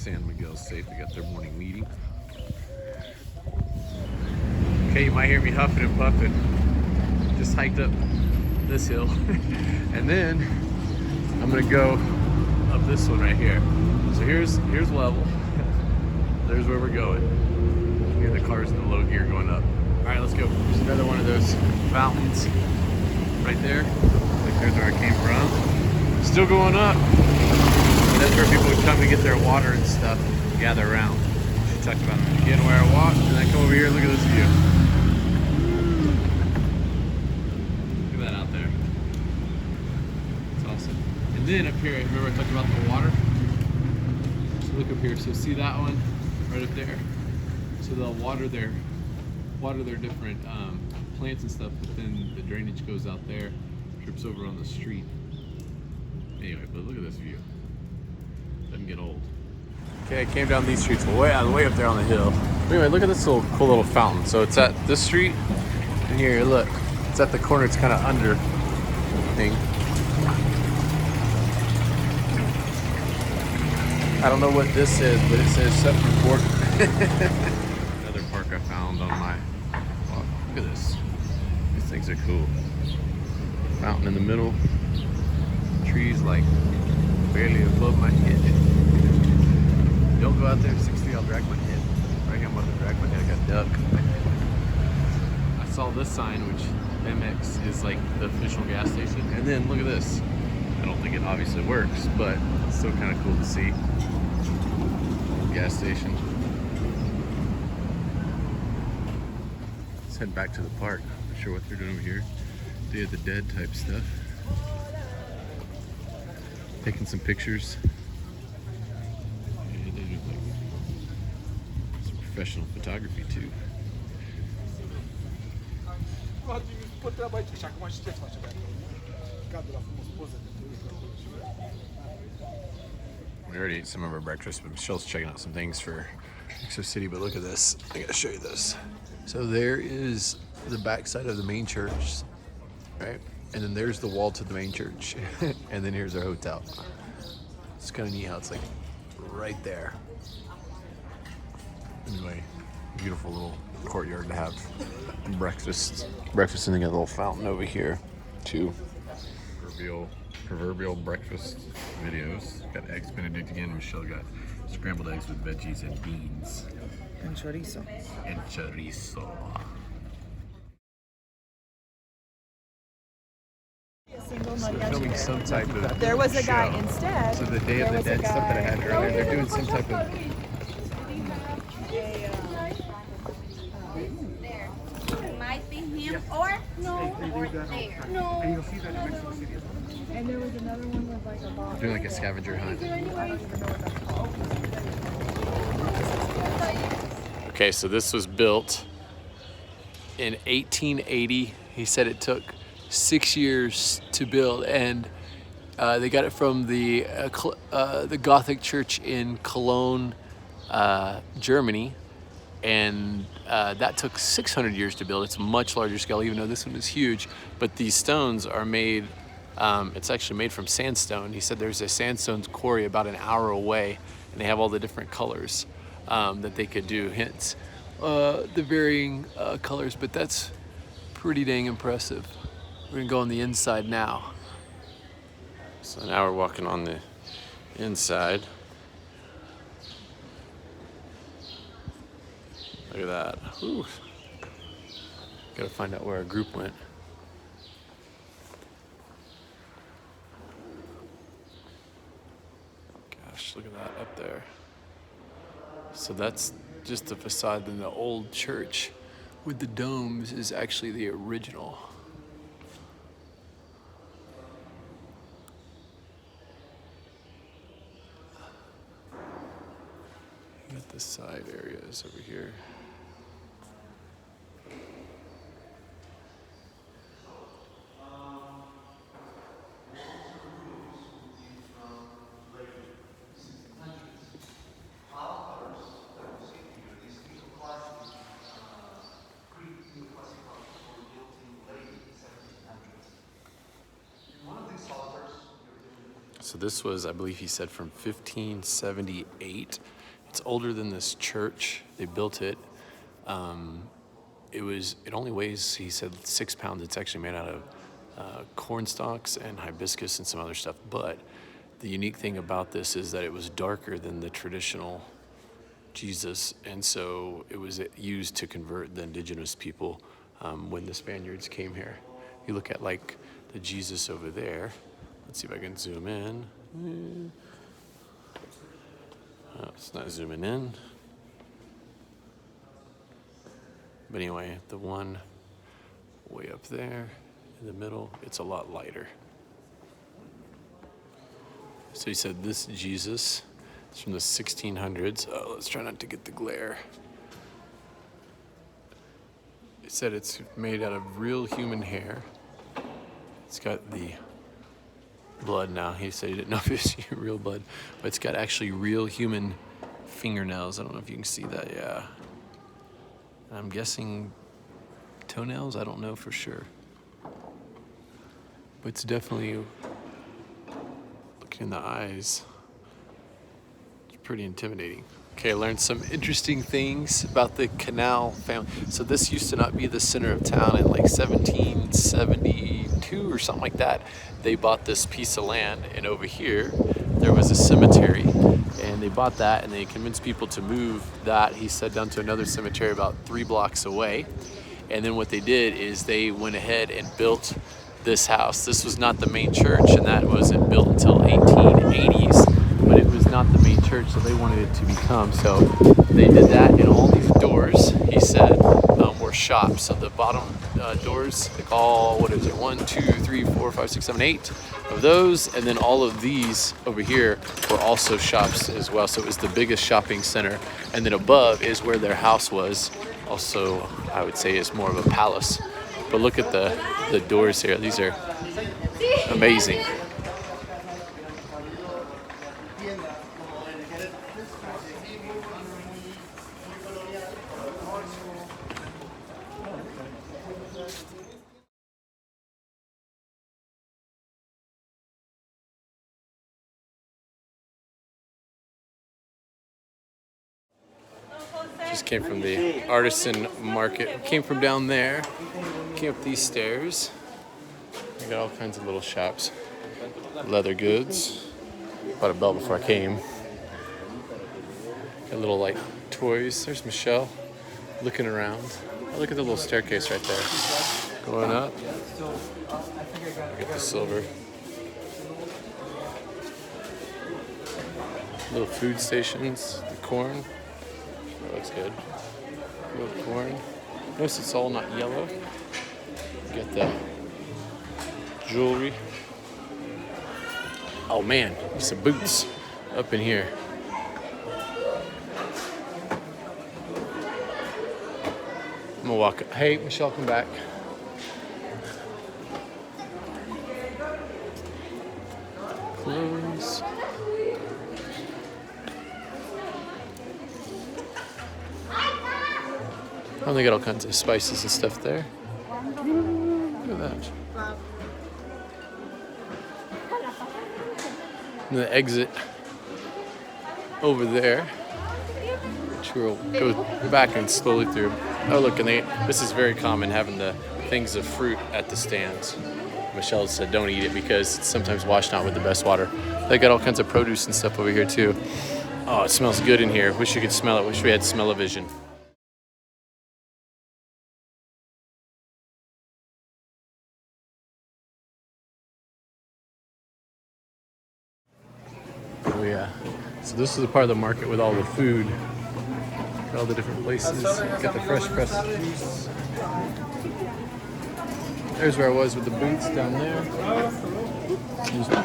San Miguel's safe. They got their morning meeting. Okay, you might hear me huffing and puffing. Just hiked up this hill. And then I'm gonna go up this one right here. So here's level. There's where we're going. Here the car's in the low gear going up. All right, let's go. There's another one of those fountains right there. Like there's where I came from. Still going up. And that's where people would come to get their water and stuff, gather around. She talked about it again where I walk, and I come over here, look at this view. Look at that out there. It's awesome. And then up here, remember I talked about the water? So look up here, so see that one right up there? So they'll water their different plants and stuff, but then the drainage goes out there, trips over on the street. Anyway, but look at this view. Doesn't get old. Okay, I came down these streets way up there on the hill. Anyway, look at this cool little fountain. So it's at this street, and here, look, it's at the corner. It's kind of under thing. I don't know what this is, but it says something important. Another park I found on my walk. Look at this. These things are cool. Fountain in the middle. Trees like barely above my head. Don't go out there 6 feet, I'll drag my head. Right here I'm about to drag my head, I got duck. I saw this sign, which MX is like the official gas station. And then look at this. I don't think it obviously works, but it's still kind of cool to see. Gas station. Let's head back to the park. Not sure what they're doing over here. Day of the Dead type stuff. Taking some pictures. Yeah, they do like some professional photography too. We already ate some of our breakfast, but Michelle's checking out some things for Mexico City. But look at this. I gotta show you this. So there is the backside of the main church, right? And then there's the wall to the main church. And then here's our hotel. It's kind of neat how it's like right there. Anyway, beautiful little courtyard to have breakfast. Breakfast, and they got a little fountain over here too. Proverbial breakfast videos. Got eggs Benedict again. Michelle got scrambled eggs with veggies and beans. And chorizo. And chorizo. So they're filming some type of There was a guy show. instead. So the Day of the Dead stuff that I had earlier, they're doing some type of. It might be him or no, or there. No. And there was another one with like a box. Doing like a scavenger hunt. Okay, so this was built in 1880. He said it took 6 years to build, and they got it from the Gothic church in Cologne, Germany, and that took 600 years to build. It's a much larger scale, even though this one is huge. But these stones are made. It's actually made from sandstone. He said there's a sandstone quarry about an hour away, and they have all the different colors that they could do. Hence the varying colors, but that's pretty dang impressive. We're gonna go on the inside now. So now we're walking on the inside. Look at that. Whew. Gotta find out where our group went. Gosh, look at that up there. So that's just the facade. Then the old church with the domes is actually the original. Got the side areas over here. So this was, I believe he said, from 1578. It's older than this church. They built it. It only weighs, he said, 6 pounds. It's actually made out of corn stalks and hibiscus and some other stuff. But the unique thing about this is that it was darker than the traditional Jesus, and so it was used to convert the indigenous people when the Spaniards came here. You look at like the Jesus over there. Let's see if I can zoom in. It's not zooming in. But anyway, the one way up there in the middle, it's a lot lighter. So he said this Jesus is from the 1600s. Oh, let's try not to get the glare. It said it's made out of real human hair. It's got the blood now. He said he didn't know if it was real blood, but it's got actually real human fingernails. I don't know if you can see that, yeah. I'm guessing toenails, I don't know for sure. But it's definitely, looking in the eyes, it's pretty intimidating. Okay, I learned some interesting things about the Canal family. So this used to not be the center of town. In like 1772 or something like that, they bought this piece of land, and over here there was a cemetery, and they bought that and they convinced people to move that, he said, down to another cemetery about 3 blocks away. And then what they did is they went ahead and built this house. This was not the main church, and that wasn't built until 1880s, but it was not the main church, so they wanted it to become. So they did that, and all these doors, he said, were shops. So the bottom doors, like all, 1, 2, 3, 4, 5, 6, 7, 8 of those, and then all of these over here were also shops as well. So it was the biggest shopping center, and then above is where their house was. Also, I would say it's more of a palace. But look at the doors here. These are amazing. Just came from the artisan market. Came from down there. Came up these stairs. We got all kinds of little shops. Leather goods. Bought a belt before I came. Got little like toys. There's Michelle looking around. Oh, look at the little staircase right there. Going up. Get the silver. Little food stations. The corn. That looks good. Little corn. Notice it's all not yellow. Get the jewelry. Oh man, some boots up in here. I'm gonna walk. Hey, Michelle, come back. Clothes. Oh, they got all kinds of spices and stuff there. Look at that. And the exit over there, which we'll go back and slowly through. Oh, look, and this is very common, having the things of fruit at the stands. Michelle said don't eat it because it's sometimes washed out with the best water. They got all kinds of produce and stuff over here too. Oh, it smells good in here. Wish you could smell it. Wish we had smell-o-vision. Oh yeah. So this is the part of the market with all the food. All the different places. Got the fresh pressed juice. There's where I was with the boots down there. Excuse me.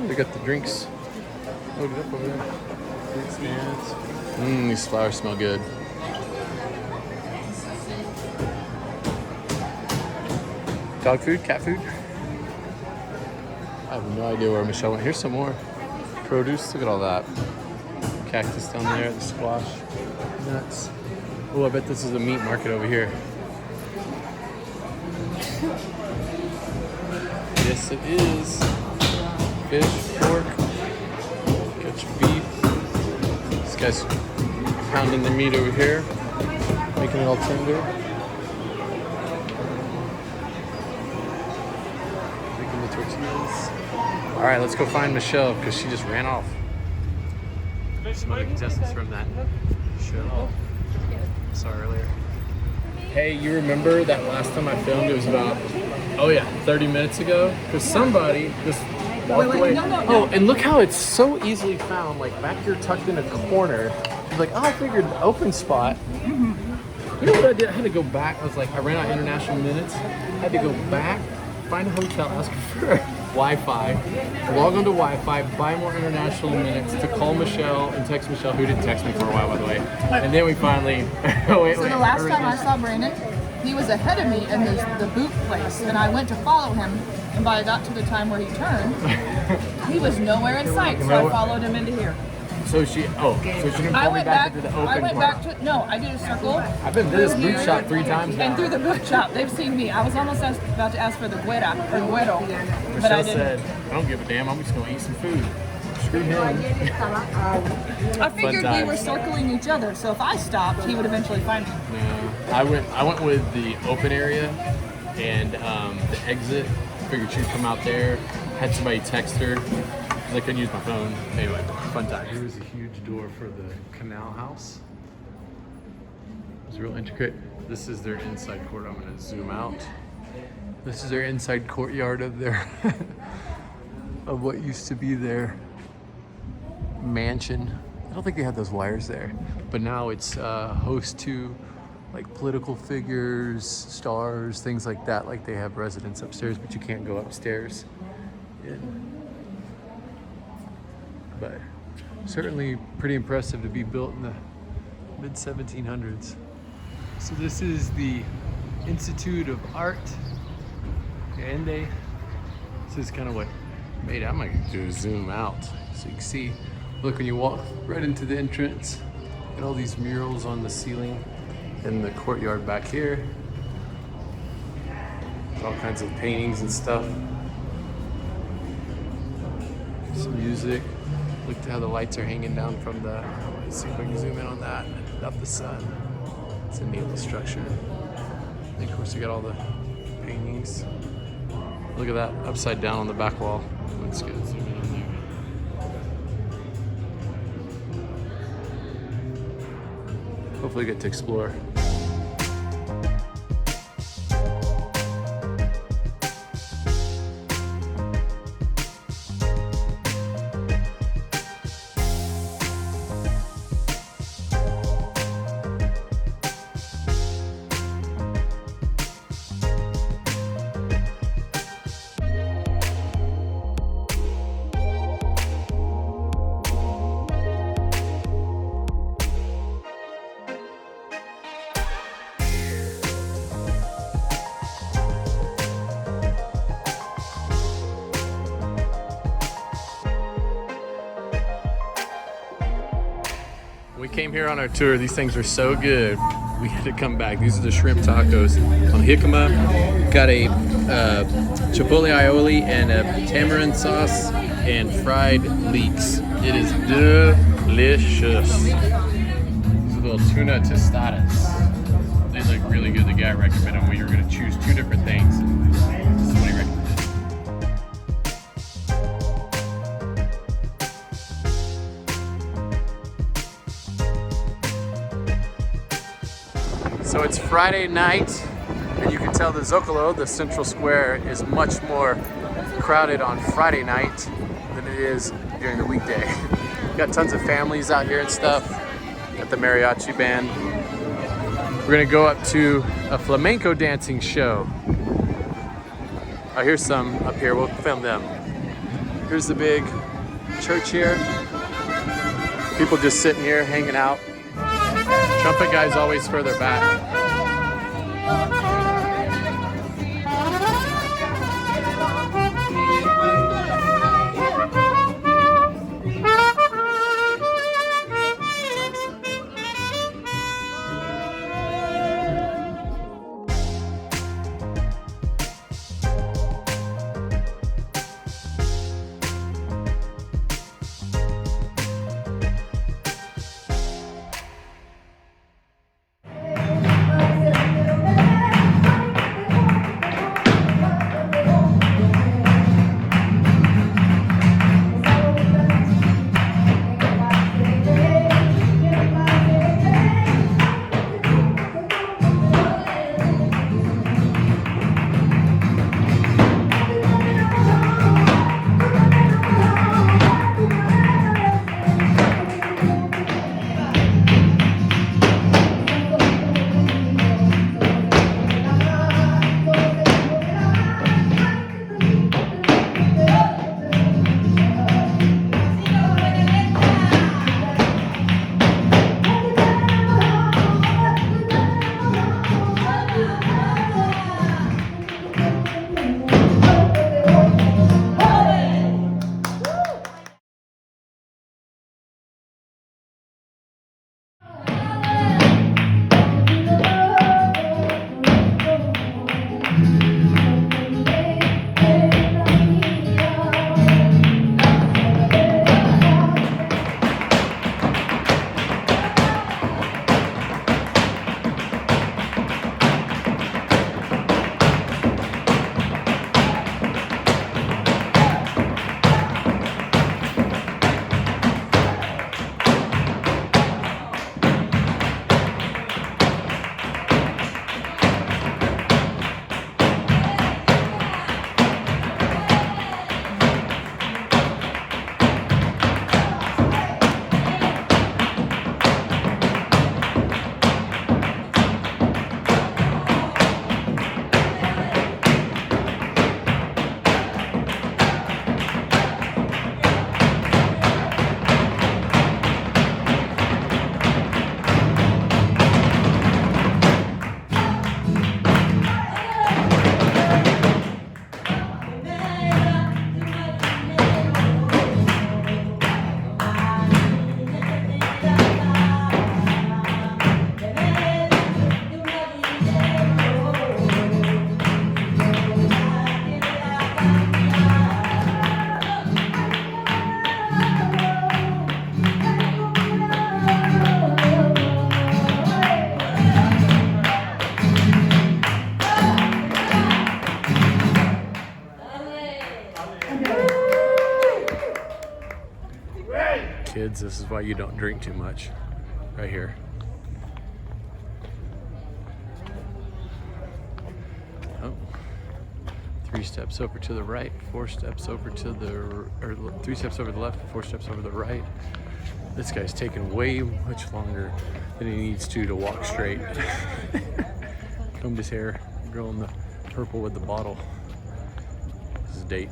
They got the drinks loaded up over there. Fruit stands. These flowers smell good. Dog food? Cat food? I have no idea where Michelle went. Here's some more produce. Look at all that. Cactus down there, the squash, nuts. Oh, I bet this is a meat market over here. Yes, it is. Fish, pork, catch beef. This guy's pounding the meat over here, making it all tender. Making the tortillas. All right, let's go find Michelle because she just ran off. Some other contestants from that show I saw earlier. Hey, you remember that last time I filmed? It was about, 30 minutes ago? Because somebody just walked away. Oh, and look how it's so easily found, like back here tucked in a corner. She's like, I figured open spot. You know what I did? I had to go back. I ran out of international minutes. I had to go back, find a hotel, ask for Wi-Fi, log onto Wi-Fi, buy more international minutes to call Michelle and text Michelle, who didn't text me for a while, by the way. And then we finally... So the last time I saw Brandon, he was ahead of me in the boot place, and I went to follow him, and by I got to the time where he turned, he was nowhere in sight, so I followed him into here. So she didn't call me back into the open I went part. back to, no, I did a circle. I've been to this boot shop 3 times now. And through the boot shop, they've seen me. I was almost about to ask for the güero, but I Michelle didn't. said, I don't give a damn, I'm just going to eat some food. Screw him. I figured we were circling each other, so if I stopped, he would eventually find me. No, I went with the open area and the exit. Figured she'd come out there. Had somebody text her because I couldn't use my phone. Anyway, fun time. Here was a huge door for the canal house. It was real intricate. This is their inside court. I'm gonna zoom out. This is their inside courtyard of their of what used to be their mansion. I don't think they had those wires there, but now it's host to like political figures, stars, things like that. Like they have residents upstairs, but you can't go upstairs. But certainly pretty impressive to be built in the mid 1700s. So this is the Institute of Art. And this is kind of what made it. I might do a zoom out so you can see. Look, when you walk right into the entrance, and all these murals on the ceiling in the courtyard back here. All kinds of paintings and stuff. Some music. Look at how the lights are hanging down from the, let's see if we can zoom in on that, up the sun. It's a neat little structure. And of course you got all the paintings. Look at that, upside down on the back wall. Looks good, zoom in on there. Hopefully get to explore. We came here on our tour. These things are so good. We had to come back. These are the shrimp tacos on jicama. Got a chipotle aioli and a tamarind sauce and fried leeks. It is delicious. These are little tuna tostadas. They look really good. The guy recommended them. We were going to choose 2 different things. This is what he recommended. So it's Friday night, and you can tell the Zocalo, the central square, is much more crowded on Friday night than it is during the weekday. Got tons of families out here and stuff. Got the mariachi band. We're gonna go up to a flamenco dancing show. Oh, here's some up here. We'll film them. Here's the big church here. People just sitting here, hanging out. Trumpet guy's always further back. kids, this is why you don't drink too much. Right here. Oh. 3 steps over to the right, 4 steps over to the, or 3 steps over the left, 4 steps over the right. This guy's taking way much longer than he needs to walk straight. Combed his hair, girl in the purple with the bottle. This is a date.